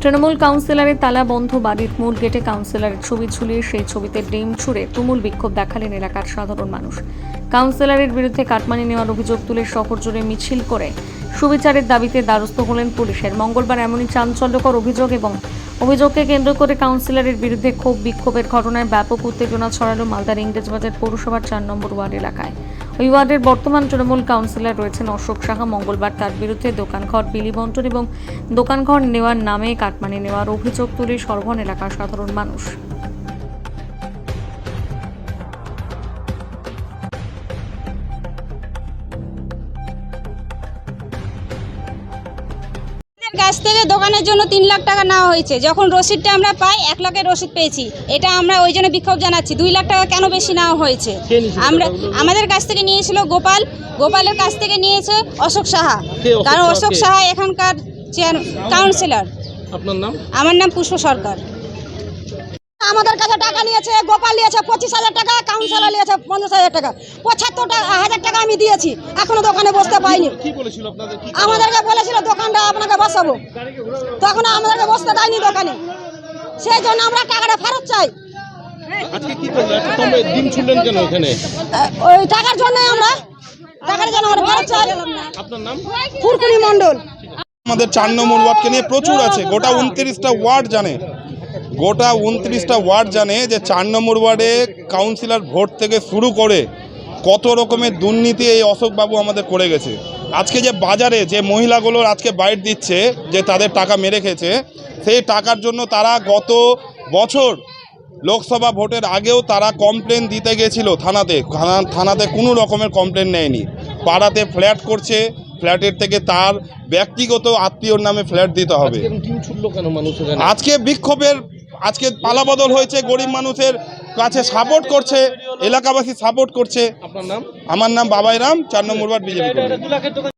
তৃণমূল কাউন্সিলরের তালা বন্ধ বাড়ির মূল গেটে কাউন্সিলরের ছবি ঝুলিয়ে সেই ছবিতে ডিম ছুঁড়ে তুমুল বিক্ষোভ দেখালেন এলাকার সাধারণ মানুষ। কাউন্সিলরের বিরুদ্ধে কাটমানি নেওয়ার অভিযোগ তুলে শহর জুড়ে মিছিল করে সুবিচারের দাবিতে দ্বারস্থ হলেন পুলিশের। মঙ্গলবার এমনই চাঞ্চল্যকর অভিযোগ এবং অভিযোগকে কেন্দ্র করে কাউন্সিলরের বিরুদ্ধে ক্ষোভ বিক্ষোভের ঘটনায় ব্যাপক উত্তেজনা ছড়ালো মালদার ইংরেজবাজার পৌরসভার 4 নম্বর ওয়ার্ড এলাকায়। ওই ওয়ার্ডের বর্তমান তৃণমূল কাউন্সিলর রয়েছেন অশোক সাহা। মঙ্গলবার তার বিরুদ্ধে দোকানঘর বিলি বন্টন এবং দোকানঘর নেওয়ার নামে কাটমানি নেওয়ার অভিযোগ তুলে সরবন এলাকার সাধারণ মানুষ। কাছ থেকে দোকানের জন্য 3 লাখ টাকা নেওয়া হয়েছে। যখন রসিদটা আমরা পাই 1 লাখের রসিদ পেয়েছি। এটা আমরা ওই জন্য বিক্ষোভ জানাচ্ছি। 2 লাখ টাকা কেন বেশি নেওয়া হয়েছে? আমাদের কাছ থেকে নিয়েছিল গোপালের কাছ থেকে নিয়েছে অশোক সাহা। কারণ অশোক সাহা এখানকার কাউন্সিলর। আপনার নাম? আমার নাম পুষ্প সরকার। আমাদের কাছে টাকা নিয়েছে, গোপাল নিয়েছে 25,000 টাকা, কাউন্সিলর নিয়েছে 50,000 টাকা। 75,000 টাকা আমি দিয়েছি, এখনো দোকানে বসতে পাইনি। আমাদেরকে বলেছিল দোকানটা আপনাকে বসাবো, তখন আমাদেরকে বসতে দেয়নি দোকানে। সেই জন্য আমরা টাকাটা ফেরত চাই। আজকে কি করলেন? তোমরা ডিম ছুড়লেন কেন এখানে? ওই টাকার জন্য আমরা ফেরত চাই। আপনার নাম? ফুরকুনি মণ্ডল। আমাদের 4 নম্বর ওয়ার্ডকে নিয়ে প্রচুর আছে। গোটা 29টা ওয়ার্ড জানে, গোটা 29টা ওয়ার্ড জানে যে 4 নম্বর ওয়ার্ডে কাউন্সিলর ভোট থেকে শুরু করে কত রকমের দুর্নীতি এই অশোকবাবু আমাদের করে গেছে। আজকে যে বাজারে যে মহিলাগুলোর আজকে বাইট দিচ্ছে যে তাদের টাকা মেরে খেয়েছে, সেই টাকার জন্য তারা গত বছর লোকসভা ভোটের আগেও তারা কমপ্লেন দিতে গেছিল থানাতে কোনো রকমের কমপ্লেন নেয়নি। পাড়াতে ফ্ল্যাট করছে, ফ্ল্যাটের থেকে তার ব্যক্তিগত আত্মীয়র নামে ফ্ল্যাট দিতে হবে। আজকে বিক্ষোভের আজকে পালাবদল হয়েছে, গরিব মানুষের কাছে সাপোর্ট করছে, এলাকাবাসী সাপোর্ট করছে। আপনার নাম? আমার নাম বাবাই রাম, 4 নম্বর ওয়ার্ড বিজেপি।